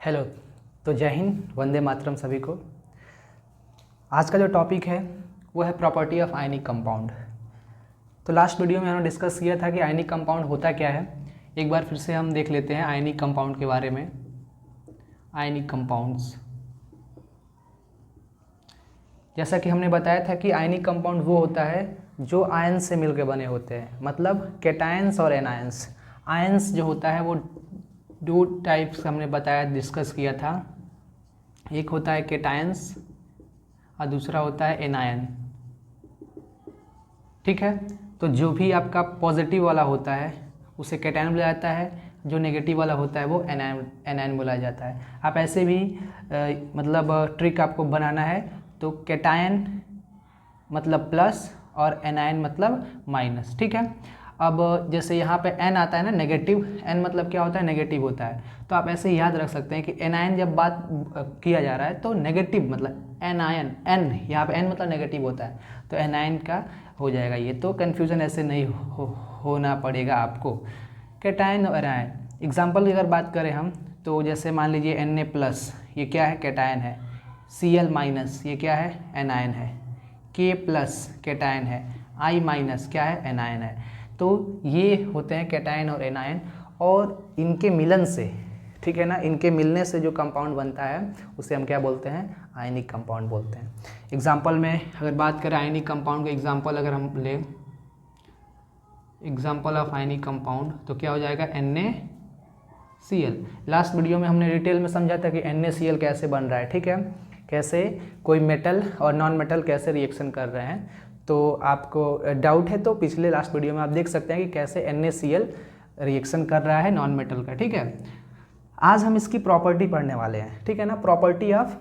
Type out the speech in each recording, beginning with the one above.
Hello. तो जय हिंद, वंदे मातरम सभी को। आज का जो टॉपिक है वो है प्रॉपर्टी ऑफ आयनिक कंपाउंड। तो लास्ट वीडियो में हमने डिस्कस किया था कि आयनिक कंपाउंड होता क्या है। एक बार फिर से हम देख लेते हैं आयनिक कंपाउंड के बारे में। आयनिक कंपाउंड्स, जैसा कि हमने बताया था कि आयनिक कंपाउंड वो होता है जो आयन से मिलकर बने होते हैं, मतलब कैटायंस और एनायंस। आयंस जो होता है वो दो टाइप्स हमने बताया, डिस्कस किया था। एक होता है कैटायंस और दूसरा होता है एनायन। ठीक है, तो जो भी आपका पॉजिटिव वाला होता है उसे कैटायन बोला जाता है, जो नेगेटिव वाला होता है वो एनायन बोला जाता है। आप ऐसे भी मतलब ट्रिक आपको बनाना है, तो कैटायन मतलब प्लस और एनायन मतलब माइनस। ठीक है, अब जैसे यहाँ पे एन आता है ना, नेगेटिव, एन मतलब क्या होता है, नेगेटिव होता है। तो आप ऐसे याद रख सकते हैं कि एनायन जब बात किया जा रहा है तो नेगेटिव मतलब एनायन, एन यहाँ पे एन मतलब नेगेटिव होता है, तो एनायन का हो जाएगा ये। तो कन्फ्यूज़न ऐसे नहीं होना पड़ेगा आपको। कैटायन और एनायन, एग्जाम्पल की अगर बात करें हम, तो जैसे मान लीजिए Na प्लस, ये क्या है, कैटायन है। Cl माइनस, ये क्या है, एनायन है। K प्लस कैटायन है। I माइनस क्या है, एनायन है। तो ये होते हैं कैटायन और एनायन, और इनके मिलन से, ठीक है ना, इनके मिलने से जो कंपाउंड बनता है उसे हम क्या बोलते हैं, आयनिक कंपाउंड बोलते हैं। एग्जाम्पल में अगर बात करें आयनिक कंपाउंड का एग्जाम्पल अगर हम लें, एग्जाम्पल ऑफ आयनिक कंपाउंड, तो क्या हो जाएगा, NaCl। लास्ट वीडियो में हमने डिटेल में समझा था कि NaCl कैसे बन रहा है। ठीक है, कैसे कोई मेटल और नॉन मेटल कैसे रिएक्शन कर रहे हैं। तो आपको डाउट है तो पिछले लास्ट वीडियो में आप देख सकते हैं कि कैसे NaCl रिएक्शन कर रहा है नॉन मेटल का। ठीक है, आज हम इसकी प्रॉपर्टी पढ़ने वाले हैं। ठीक है ना, property of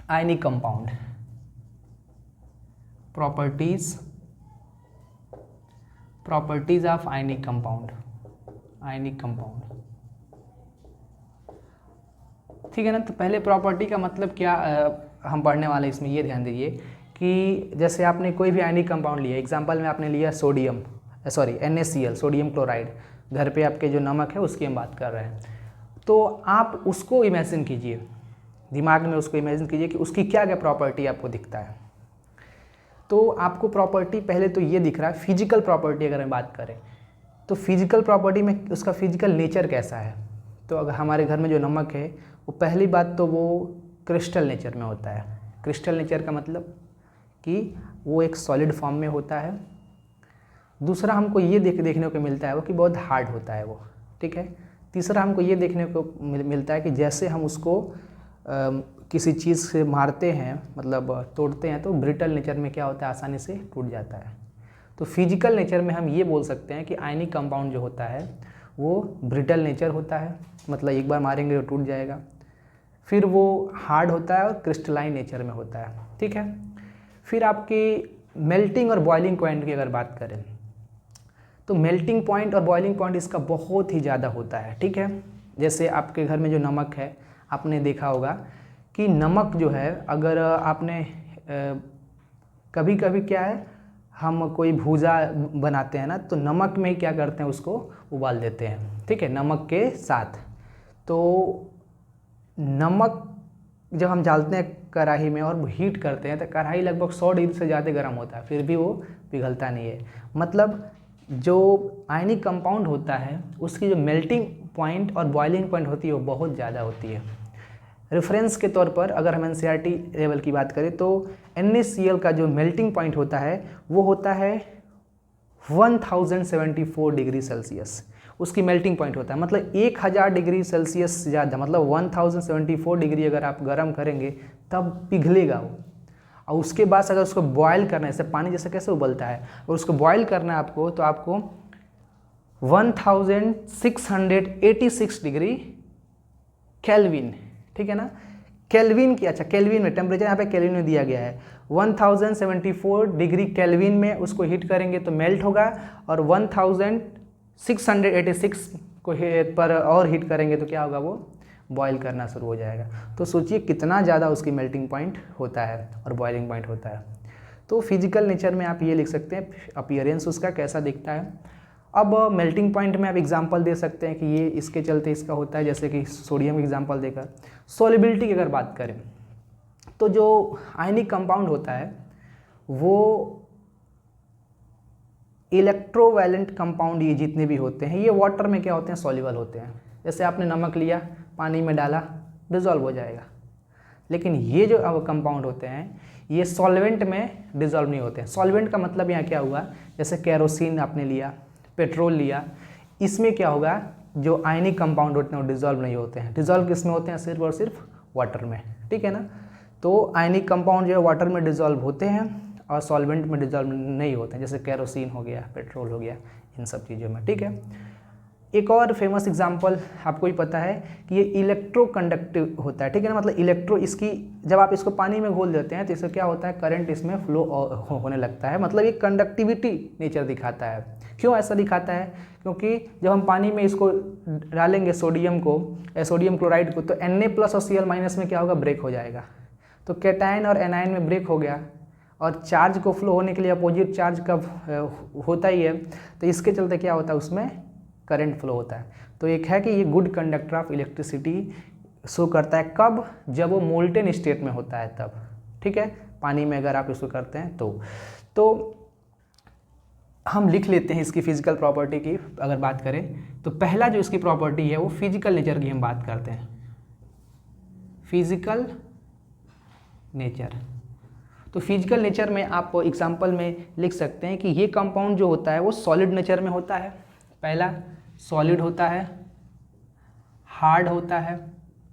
ionic compound, properties of ionic compound, ionic compound. ठीक है ना, तो पहले प्रॉपर्टी का मतलब क्या हम पढ़ने वाले इसमें ये ध्यान दीजिए कि जैसे आपने कोई भी आयनिक कंपाउंड लिया, एग्जांपल में आपने लिया सोडियम, NaCl, सोडियम क्लोराइड। घर पे आपके जो नमक है उसकी हम बात कर रहे हैं। तो आप उसको इमेजिन कीजिए, दिमाग में उसको इमेजिन कीजिए कि उसकी क्या क्या प्रॉपर्टी आपको दिखता है। तो आपको प्रॉपर्टी पहले तो ये दिख रहा है, फिजिकल प्रॉपर्टी अगर हम बात करें तो फिजिकल प्रॉपर्टी में उसका फिजिकल नेचर कैसा है। तो अगर हमारे घर में जो नमक है वो, पहली बात तो वो क्रिस्टल नेचर में होता है। क्रिस्टल नेचर का मतलब कि वो एक सॉलिड फॉर्म में होता है। दूसरा हमको ये देखने को मिलता है वो कि बहुत हार्ड होता है वो। ठीक है, तीसरा हमको ये देखने को मिलता है कि जैसे हम उसको किसी चीज़ से मारते हैं, मतलब तोड़ते हैं, तो ब्रिटल नेचर में क्या होता है, आसानी से टूट जाता है। तो फिजिकल नेचर में हम ये बोल सकते हैं कि आयनिक कंपाउंड जो होता है वो ब्रिटल नेचर होता है, मतलब एक बार मारेंगे तो टूट जाएगा। फिर वो हार्ड होता है और क्रिस्टलाइन नेचर में होता है। ठीक है, फिर आपकी मेल्टिंग और बॉइलिंग पॉइंट की अगर बात करें तो मेल्टिंग पॉइंट और बॉइलिंग पॉइंट इसका बहुत ही ज़्यादा होता है। ठीक है, जैसे आपके घर में जो नमक है, आपने देखा होगा कि नमक जो है, अगर आपने कभी कभी क्या है, हम कोई भूजा बनाते हैं ना, तो नमक में क्या करते हैं, उसको उबाल देते हैं। ठीक है, नमक के साथ। तो नमक जब हम डालते हैं कढ़ाई में और हीट करते हैं तो कढ़ाई लगभग 100 डिग्री से ज़्यादा गर्म होता है, फिर भी वो पिघलता नहीं है। मतलब जो आयनिक कंपाउंड होता है उसकी जो मेल्टिंग पॉइंट और बॉइलिंग पॉइंट होती है वो बहुत ज़्यादा होती है। रेफरेंस के तौर पर अगर हम NCERT लेवल की बात करें तो NaCl का जो मेल्टिंग पॉइंट होता है वो होता है 1074 डिग्री सेल्सियस। उसकी मेल्टिंग पॉइंट होता है, मतलब 1000 डिग्री सेल्सियस से ज़्यादा, मतलब 1074 डिग्री अगर आप गर्म करेंगे तब पिघलेगा वो। और उसके बाद अगर उसको बॉयल करना है, जैसे पानी जैसे कैसे उबलता है, और उसको बॉयल करना है आपको, तो आपको 1686 डिग्री केल्विन, ठीक है ना, केल्विन की, अच्छा केल्विन में टेम्परेचर यहाँ पे केल्विन में दिया गया है। 1074 डिग्री केल्विन में उसको हीट करेंगे तो मेल्ट होगा, और 1686 को पर और हीट करेंगे तो क्या होगा, वो बॉयल करना शुरू हो जाएगा। तो सोचिए कितना ज़्यादा उसकी मेल्टिंग पॉइंट होता है और बॉइलिंग पॉइंट होता है। तो फिजिकल नेचर में आप ये लिख सकते हैं अपीयरेंस उसका कैसा दिखता है। अब मेल्टिंग पॉइंट में आप एग्जांपल दे सकते हैं कि ये इसके चलते इसका होता है, जैसे कि सोडियम एग्जांपल देकर। सॉल्युबिलिटी की अगर बात करें तो जो आयनिक कंपाउंड होता है वो इलेक्ट्रोवैलेंट कंपाउंड, ये जितने भी होते हैं ये वाटर में क्या होते हैं, सॉल्युबल होते हैं। जैसे आपने नमक लिया, पानी में डाला, डिज़ोल्व हो जाएगा। लेकिन ये जो अब कंपाउंड होते हैं ये सॉल्वेंट में डिज़ोल्व नहीं होते हैं। सॉल्वेंट का मतलब यहाँ क्या हुआ, जैसे कैरोसिन आपने लिया, पेट्रोल लिया, इसमें क्या होगा, जो आयनिक कंपाउंड होते हैं वो डिज़ोल्व नहीं होते हैं। डिज़ोल्व किस में होते हैं, सिर्फ और सिर्फ वाटर में, ठीक है ना। तो आयनिक कंपाउंड जो है वाटर में डिज़ोल्व होते हैं और सॉल्वेंट में डिज़ोल्व नहीं होते हैं, जैसे कैरोसिन हो गया, पेट्रोल हो गया, इन सब चीज़ों में, ठीक है। एक और फेमस एग्जांपल आपको ही पता है कि ये इलेक्ट्रोकंडक्टिव होता है, ठीक है ना। मतलब इलेक्ट्रो, इसकी जब आप इसको पानी में घोल देते हैं तो इससे क्या होता है, करंट इसमें फ्लो होने लगता है। मतलब ये कंडक्टिविटी नेचर दिखाता है। क्यों ऐसा दिखाता है, क्योंकि जब हम पानी में इसको डालेंगे सोडियम को, सोडियम क्लोराइड को, तो Na+ और Cl- में क्या होगा, ब्रेक हो जाएगा। तो कैटायन और एनायन में ब्रेक हो गया, और चार्ज को फ्लो होने के लिए अपोजिट चार्ज कब होता ही है, तो इसके चलते क्या होता है, उसमें करंट फ्लो होता है। तो एक है कि ये good conductor of electricity show करता है, कब, जब वो मोल्टेन स्टेट में होता है तब, ठीक है। पानी में अगर आप इसको करते हैं तो हम लिख लेते हैं इसकी फिजिकल प्रॉपर्टी की अगर बात करें तो पहला जो इसकी प्रॉपर्टी है वो फिजिकल नेचर की हम बात करते हैं। फिजिकल नेचर, तो फिजिकल नेचर में आप एग्जांपल में लिख सकते हैं कि ये कंपाउंड जो होता है वो सॉलिड नेचर में होता है। पहला सॉलिड होता है, हार्ड होता है,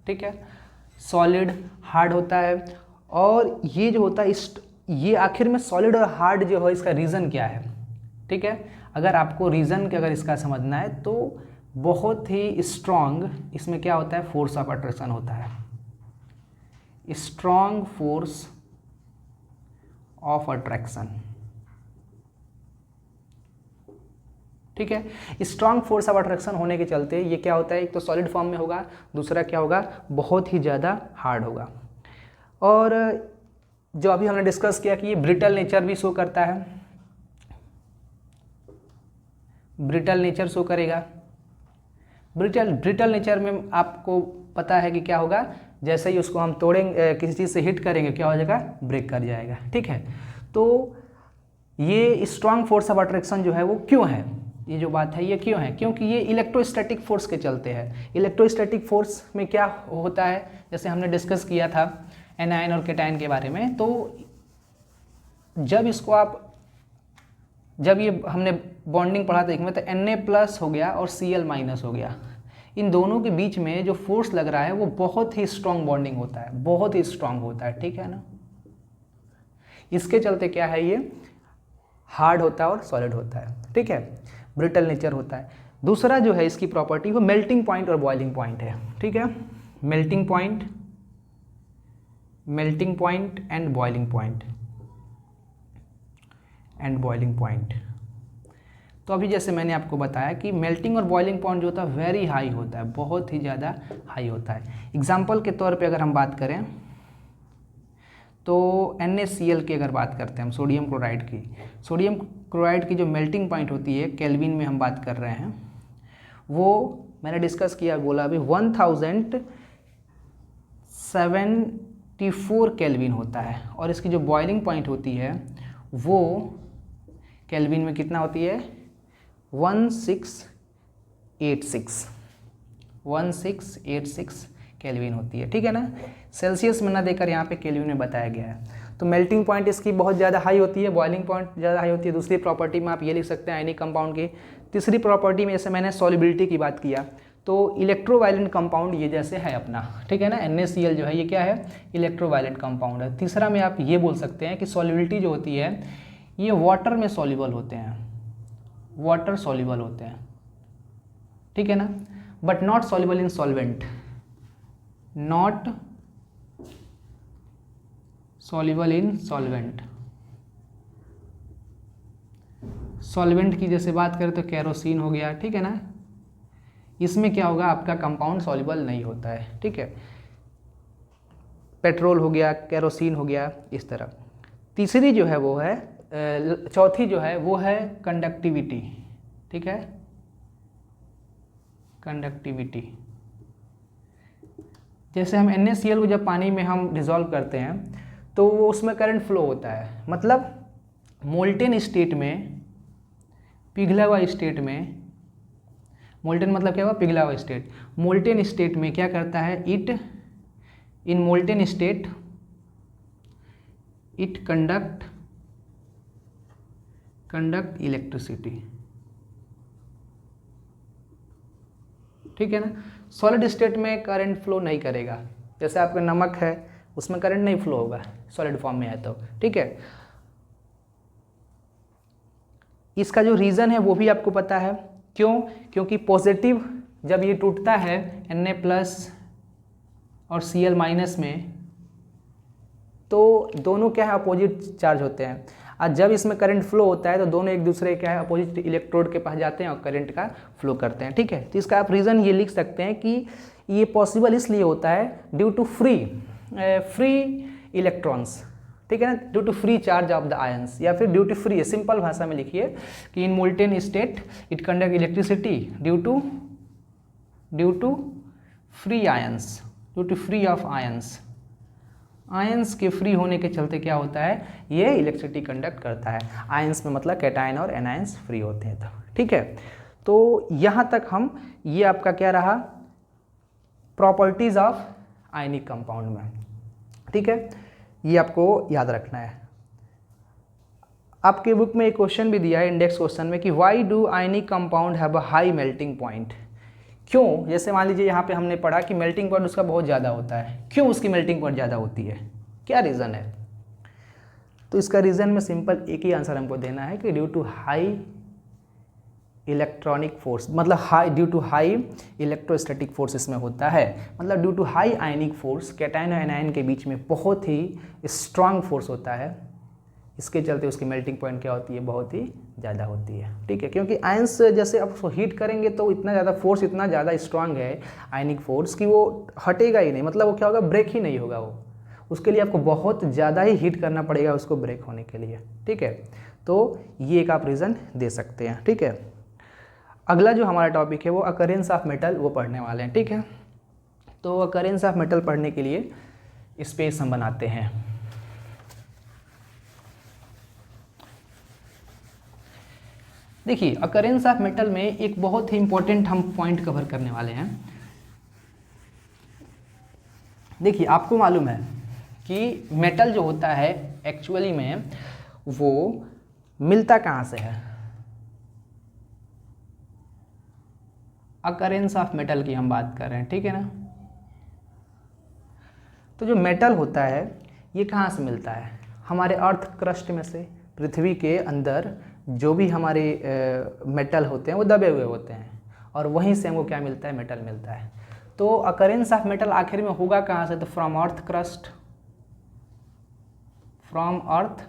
ठीक है, सॉलिड हार्ड होता है। और ये जो होता है ये आखिर में सॉलिड और हार्ड जो है इसका रीज़न क्या है, ठीक है। अगर आपको रीज़न के अगर इसका समझना है तो बहुत ही स्ट्रॉन्ग इसमें क्या होता है, फोर्स ऑफ अट्रैक्शन होता है, स्ट्रॉन्ग फोर्स ऑफ अट्रैक्शन, ठीक है। स्ट्रॉन्ग फोर्स ऑफ अट्रैक्शन होने के चलते ये क्या होता है, एक तो सॉलिड फॉर्म में होगा, दूसरा क्या होगा, बहुत ही ज़्यादा हार्ड होगा। और जो अभी हमने डिस्कस किया कि ये ब्रिटल नेचर भी शो करता है, ब्रिटल नेचर शो करेगा। ब्रिटल नेचर में आपको पता है कि क्या होगा, जैसे ही उसको हम तोड़ेंगे, किसी चीज़ से हिट करेंगे, क्या हो जाएगा, ब्रेक कर जाएगा, ठीक है। तो ये स्ट्रॉन्ग फोर्स ऑफ अट्रैक्शन जो है वो क्यों है, ये जो बात है ये क्यों है, क्योंकि ये इलेक्ट्रोस्टैटिक फोर्स के चलते है। इलेक्ट्रोस्टैटिक फोर्स में क्या होता है, जैसे हमने डिस्कस किया था एनायन और कैटायन के बारे में, तो जब ये हमने बॉन्डिंग पढ़ा था इसमें, तो Na+ हो गया और Cl- हो गया, इन दोनों के बीच में जो फोर्स लग रहा है वो बहुत ही स्ट्रॉन्ग बॉन्डिंग होता है, बहुत ही स्ट्रॉन्ग होता है, ठीक है ना। इसके चलते क्या है, ये हार्ड होता है और सॉलिड होता है, ठीक है, ब्रिटल नेचर होता है। दूसरा जो है इसकी प्रॉपर्टी वो मेल्टिंग पॉइंट और बॉइलिंग पॉइंट है, ठीक है। Melting point and boiling point. तो अभी जैसे मैंने आपको बताया कि मेल्टिंग और बॉइलिंग पॉइंट जो होता है वेरी हाई होता है, बहुत ही ज़्यादा हाई होता है। एग्जाम्पल के तौर पे अगर हम बात करें तो NaCl की अगर बात करते हैं हम, सोडियम क्लोराइड की जो मेल्टिंग पॉइंट होती है, केल्विन में हम बात कर रहे हैं, वो मैंने डिस्कस किया, बोला अभी 1074 केल्विन होता है। और इसकी जो बॉइलिंग पॉइंट होती है वो केल्विन में कितना होती है, 1686 केल्विन होती है, ठीक है ना। सेल्सियस में ना देकर यहाँ पे केल्विन में बताया गया है। तो मेल्टिंग पॉइंट इसकी बहुत ज़्यादा हाई होती है, बॉइलिंग पॉइंट ज़्यादा हाई होती है। दूसरी प्रॉपर्टी में आप ये लिख सकते हैं आयनिक कंपाउंड की। तीसरी प्रॉपर्टी में जैसे मैंने सॉल्युबिलिटी की बात किया, तो इलेक्ट्रोवायलेंट कंपाउंड ये जैसे है अपना, ठीक है ना, NaCl जो है ये क्या है, इलेक्ट्रोवायलेंट कंपाउंड है। तीसरा में आप ये बोल सकते हैं कि सॉल्युबिलिटी जो होती है ये वाटर में सॉल्युबल होते हैं, वाटर सॉल्युबल होते हैं, ठीक है ना, but not soluble in solvent, not soluble in solvent. Solvent की जैसे बात करें तो कैरोसिन हो गया, ठीक है ना, इसमें क्या होगा, आपका कंपाउंड सॉल्युबल नहीं होता है, ठीक है। पेट्रोल हो गया, कैरोसिन हो गया, इस तरह। तीसरी जो है वो है, चौथी जो है वो है कंडक्टिविटी, ठीक है, कंडक्टिविटी। जैसे हम NaCl को जब पानी में हम डिज़ोल्व करते हैं तो वो उसमें करंट फ्लो होता है, मतलब मोल्टेन स्टेट में, पिघला हुआ स्टेट में, मोल्टेन मतलब क्या हुआ, पिघला हुआ स्टेट। मोल्टेन स्टेट में क्या करता है, it in molten state it conduct electricity, ठीक है ना। सॉलिड स्टेट में करंट फ्लो नहीं करेगा, जैसे आपका नमक है उसमें करंट नहीं फ्लो होगा सॉलिड फॉर्म में है तो, ठीक है। इसका जो रीज़न है वो भी आपको पता है, क्यों, क्योंकि पॉजिटिव जब ये टूटता है Na+ और Cl- में, तो दोनों क्या है, अपोजिट चार्ज होते हैं, और जब इसमें करंट फ्लो होता है तो दोनों एक दूसरे क्या है, अपोजिट इलेक्ट्रोड के पास जाते हैं और करंट का फ्लो करते हैं, ठीक है। तो इसका आप रीज़न ये लिख सकते हैं कि ये पॉसिबल इसलिए होता है ड्यू टू फ्री इलेक्ट्रॉन्स, ठीक है ना, due to free charge of the ions, या फिर ड्यू टू फ्री, सिंपल भाषा में लिखिए कि in molten state it conduct electricity due to free ions, due to free of ions. Ions के फ्री होने के चलते क्या होता है, ये इलेक्ट्रिसिटी कंडक्ट करता है। आयंस में मतलब कैटायन और एनायंस फ्री होते हैं, तो ठीक है। तो यहाँ तक हम, ये आपका क्या रहा, प्रॉपर्टीज ऑफ आयनिक कंपाउंड में, ठीक है, ये आपको याद रखना है। आपके बुक में एक क्वेश्चन भी दिया है इंडेक्स क्वेश्चन में कि why do ionic compound have a high melting point, क्यों, जैसे मान लीजिए यहाँ पे हमने पढ़ा कि मेल्टिंग पॉइंट उसका बहुत ज़्यादा होता है, क्यों उसकी मेल्टिंग पॉइंट ज़्यादा होती है, क्या रीज़न है। तो इसका रीज़न में सिंपल एक ही आंसर हमको देना है कि due to high electronic force, मतलब high, due to high electrostatic force इसमें होता है, मतलब due to high ionic force, cation और एनायन के बीच में बहुत ही स्ट्रांग फोर्स होता है, इसके चलते उसकी मेल्टिंग पॉइंट क्या होती है, बहुत ही ज़्यादा होती है, ठीक है। क्योंकि आयंस जैसे आप उसको हीट करेंगे तो इतना ज़्यादा फोर्स, इतना ज़्यादा स्ट्रांग है आयनिक फोर्स कि वो हटेगा ही नहीं, मतलब वो क्या होगा, ब्रेक ही नहीं होगा वो, उसके लिए आपको बहुत ज़्यादा ही हीट करना पड़ेगा उसको ब्रेक होने के लिए, ठीक है। तो ये एक आप रीज़न दे सकते हैं, ठीक है। अगला जो हमारा टॉपिक है वो अकरेंस ऑफ मेटल, वो पढ़ने वाले हैं, ठीक है। तो अकरेंस ऑफ मेटल पढ़ने के लिए स्पेस हम बनाते हैं। देखिए, अकरेंस ऑफ मेटल में एक बहुत ही इंपॉर्टेंट हम पॉइंट कवर करने वाले हैं। देखिए, आपको मालूम है कि मेटल जो होता है एक्चुअली में वो मिलता कहाँ से है, अकरेंस ऑफ मेटल की हम बात कर रहे हैं, ठीक है ना। तो जो मेटल होता है ये कहाँ से मिलता है, हमारे अर्थ क्रस्ट में से, पृथ्वी के अंदर जो भी हमारे मेटल होते हैं वो दबे हुए होते हैं, और वहीं से हमको क्या मिलता है, मेटल मिलता है। तो अकरेंस ऑफ मेटल आखिर में होगा कहाँ से, तो from earth crust, from earth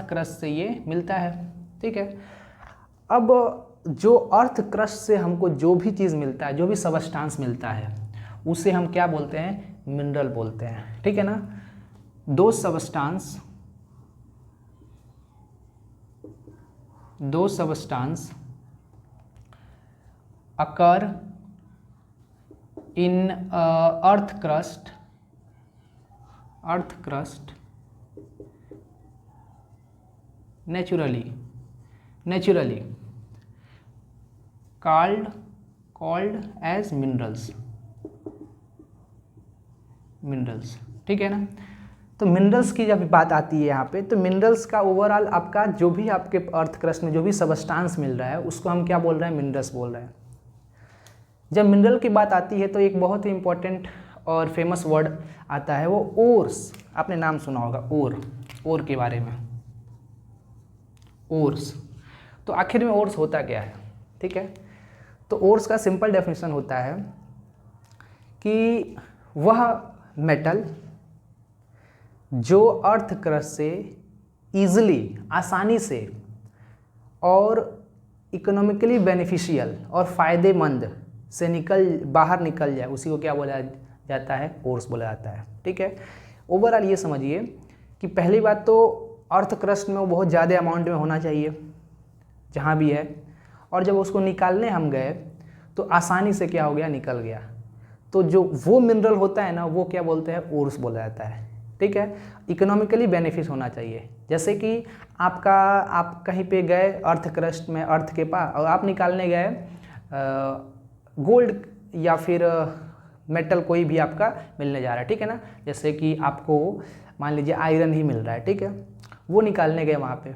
crust से ये मिलता है, ठीक है। अब जो अर्थ क्रस्ट से हमको जो भी चीज़ मिलता है, जो भी सबस्टांस मिलता है, उसे हम क्या बोलते हैं, मिनरल बोलते हैं, ठीक है ना। दो substance occur in earth crust naturally called as minerals, ठीक है ना। तो मिनरल्स की जब बात आती है यहाँ पे, तो मिनरल्स का ओवरऑल आपका जो भी आपके अर्थ क्रस्ट में जो भी सबस्टांस मिल रहा है उसको हम क्या बोल रहे हैं, मिनरल्स बोल रहे हैं। जब मिनरल की बात आती है तो एक बहुत ही इंपॉर्टेंट और फेमस वर्ड आता है, वो ओर्स, आपने नाम सुना होगा ओर के बारे में, ओर्स। तो आखिर में ओर्स होता क्या है, ठीक है। तो ओर्स का सिंपल डेफिनेशन होता है कि वह मेटल जो अर्थ क्रस्ट से ईजिली, आसानी से और इकोनॉमिकली बेनिफिशियल और फ़ायदेमंद से बाहर निकल जाए, उसी को क्या बोला जाता है, ओर्स बोला जाता है, ठीक है। ओवरऑल ये समझिए कि पहली बात तो अर्थ क्रस्ट में वो बहुत ज़्यादा अमाउंट में होना चाहिए, जहाँ भी है, और जब उसको निकालने हम गए तो आसानी से क्या हो गया, निकल गया। तो जो वो मिनरल होता है ना, वो क्या बोलते हैं, ओर्स बोला जाता है। ठीक है, इकोनॉमिकली बेनिफिट होना चाहिए। जैसे कि आप कहीं पे गए अर्थ क्रस्ट में, अर्थ के पास, और आप निकालने गए गोल्ड या फिर मेटल कोई भी आपका मिलने जा रहा है, ठीक है ना। जैसे कि आपको मान लीजिए आयरन ही मिल रहा है, ठीक है, वो निकालने गए वहाँ पे,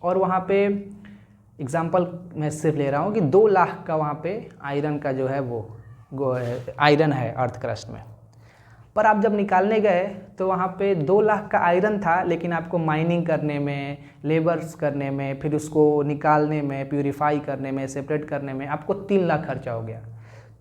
और वहाँ पे एग्जांपल मैं सिर्फ ले रहा हूँ कि 2 लाख का वहाँ पे आयरन का जो है वो आयरन है अर्थ क्रस्ट में। पर आप जब निकालने गए तो वहाँ पे 2 लाख का आयरन था, लेकिन आपको माइनिंग करने में, लेबर्स करने में, फिर उसको निकालने में, प्यूरिफाई करने में, सेपरेट करने में आपको 3 लाख खर्चा हो गया।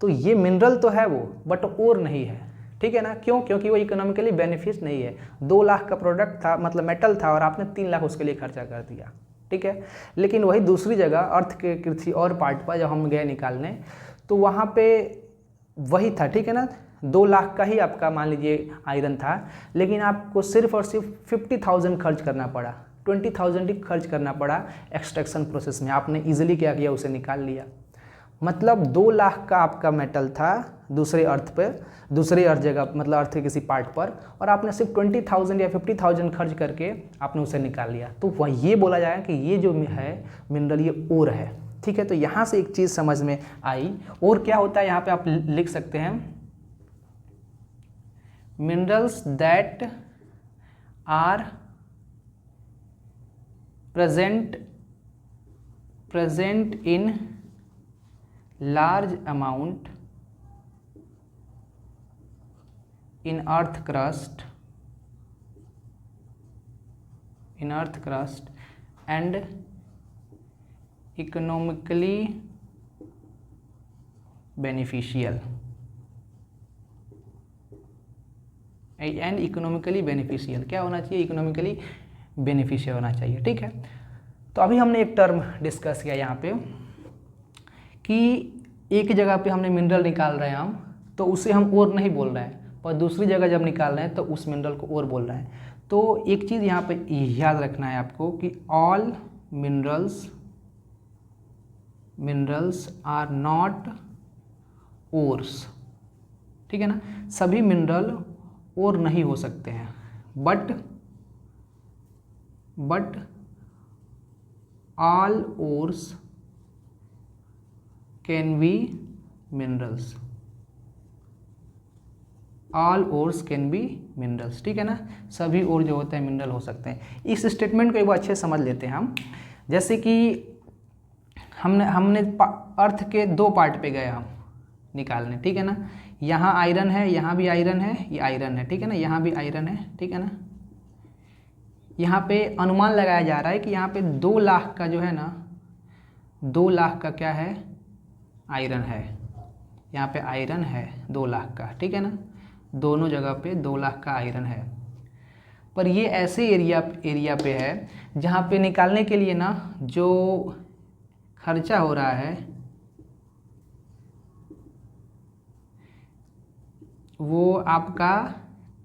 तो ये मिनरल तो है वो, बट और नहीं है, ठीक है ना। क्यों? क्योंकि वो इकोनॉमिकली बेनिफिट नहीं है। 2 लाख का प्रोडक्ट था, मतलब मेटल था, और आपने 3 लाख उसके लिए खर्चा कर दिया, ठीक है। लेकिन वही दूसरी जगह अर्थ के किसी और पार्ट पर जब हम गए निकालने, तो वहाँ पे वही था, ठीक है ना। 2 लाख का ही आपका मान लीजिए आयरन था, लेकिन आपको सिर्फ और सिर्फ 50,000 खर्च करना पड़ा, 20,000 ही खर्च करना पड़ा एक्सट्रैक्शन प्रोसेस में। आपने इजीली क्या किया, उसे निकाल लिया। मतलब 2 लाख का आपका मेटल था दूसरे अर्थ पे, दूसरे अर्थ जगह, मतलब अर्थ के किसी पार्ट पर, और आपने सिर्फ 20,000 या 50,000 खर्च करके आपने उसे निकाल लिया। तो वह ये बोला जाएगा कि ये जो है मिनरल, ये ओर है, ठीक है। तो यहाँ से एक चीज़ समझ में आई। और क्या होता है यहाँ पे आप लिख सकते हैं, minerals that are present in large amount in earth crust and economically beneficial and economically beneficial. क्या होना चाहिए, इकोनॉमिकली बेनिफिशियल होना चाहिए, ठीक है। तो अभी हमने एक टर्म डिस्कस किया यहाँ पे कि एक जगह पे हमने मिनरल निकाल रहे हैं हम, तो उसे हम और नहीं बोल रहे हैं, पर दूसरी जगह जब निकाल रहे हैं तो उस मिनरल को और बोल रहे हैं। तो एक चीज़ यहाँ पे याद रखना है आपको कि all minerals are not ores, ठीक है ना। सभी मिनरल और नहीं हो सकते हैं, but all ores can be minerals, all ores can be minerals, ठीक है ना। सभी और जो होते हैं मिनरल हो सकते हैं। इस स्टेटमेंट को एक बार अच्छे से समझ लेते हैं हम। जैसे कि हमने अर्थ के 2 पार्ट पे गए हम निकालने, ठीक है ना। यहाँ आयरन है, यहाँ भी आयरन है, ये आयरन है, ठीक है ना, यहाँ भी आयरन है, ठीक है ना। यहाँ पे अनुमान लगाया जा रहा है कि यहाँ पे 2 लाख का जो है ना, 2 लाख का क्या है, आयरन है। यहाँ पे आयरन है 2 लाख का, ठीक है ना। दोनों जगह पे 2 लाख का आयरन है। पर ये ऐसे एरिया पे है जहाँ पे निकालने के लिए ना जो खर्चा हो रहा है वो आपका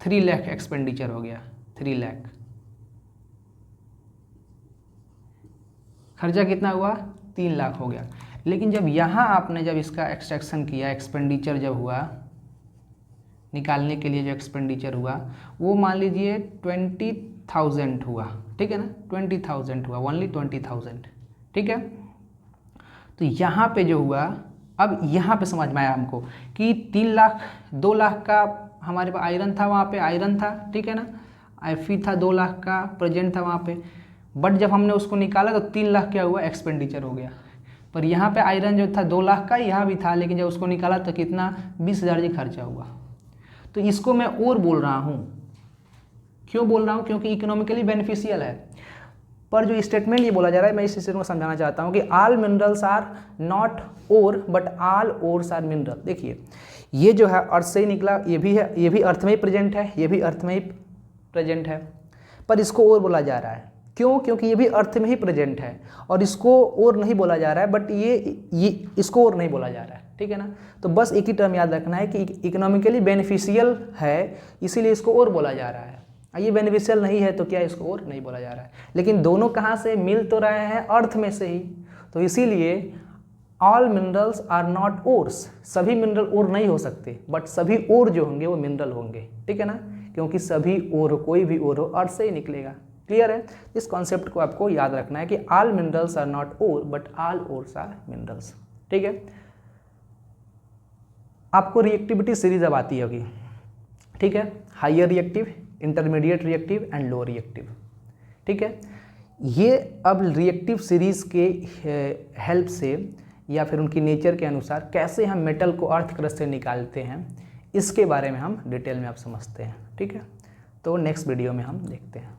3 लाख एक्सपेंडिचर हो गया। 3 लाख खर्चा कितना हुआ, 3 लाख हो गया। लेकिन जब यहाँ आपने जब इसका एक्सट्रैक्शन किया, एक्सपेंडिचर जब हुआ, निकालने के लिए जो एक्सपेंडिचर हुआ वो मान लीजिए 20,000 हुआ, ठीक है ना, 20,000 हुआ, ओनली 20,000, ठीक है। तो यहाँ पे जो हुआ, अब यहाँ पे समझ में आया हमको कि 3 लाख 2 लाख का हमारे पास आयरन था, वहाँ पे आयरन था, ठीक है ना, Fe था 2 लाख का प्रेजेंट था वहाँ पे। बट जब हमने उसको निकाला तो 3 लाख क्या हुआ, एक्सपेंडिचर हो गया। पर यहाँ पे आयरन जो था 2 लाख का यहाँ भी था, लेकिन जब उसको निकाला तो कितना, 20,000 जी खर्चा हुआ। तो इसको मैं और बोल रहा हूँ, क्यों बोल रहा हूँ, क्योंकि इकोनॉमिकली बेनिफिशियल है। पर जो स्टेटमेंट ये बोला जा रहा है, मैं इस स्टेटमेंट को समझाना चाहता हूँ कि all minerals are not ore but all ores are mineral. देखिए ये जो है अर्थ से ही निकला, ये भी है, ये भी अर्थ में ही प्रेजेंट है, ये भी अर्थ में ही प्रेजेंट है, पर इसको और बोला जा रहा है। क्यों? क्योंकि ये भी अर्थ में ही प्रेजेंट है और इसको और नहीं बोला जा रहा है, बट ये इसको और नहीं बोला जा रहा है, ठीक है ना। तो बस एक ही टर्म याद रखना है कि इकोनॉमिकली बेनिफिशियल है, इसीलिए इसको और बोला जा रहा है। ये बेनिफिशियल नहीं है तो क्या इसको और नहीं बोला जा रहा है। लेकिन दोनों कहाँ से मिल तो रहे हैं, अर्थ में से ही। तो इसीलिए all minerals are not ores, सभी मिनरल ओर नहीं हो सकते, बट सभी ओर जो होंगे वो मिनरल होंगे, ठीक है ना, क्योंकि सभी ओर, कोई भी ओर हो अर्थ से ही निकलेगा। क्लियर है? इस कॉन्सेप्ट को आपको याद रखना है कि all minerals are not ore but all ores are minerals. ठीक है, आपको रिएक्टिविटी सीरीज अब आती होगी, ठीक है, higher reactive, intermediate reactive and low reactive. ठीक है, ये अब रिएक्टिव सीरीज के हेल्प से या फिर उनकी नेचर के अनुसार कैसे हम मेटल को अर्थ क्रस्ट से निकालते हैं, इसके बारे में हम डिटेल में अब समझते हैं। ठीक है, तो नेक्स्ट वीडियो में हम देखते हैं।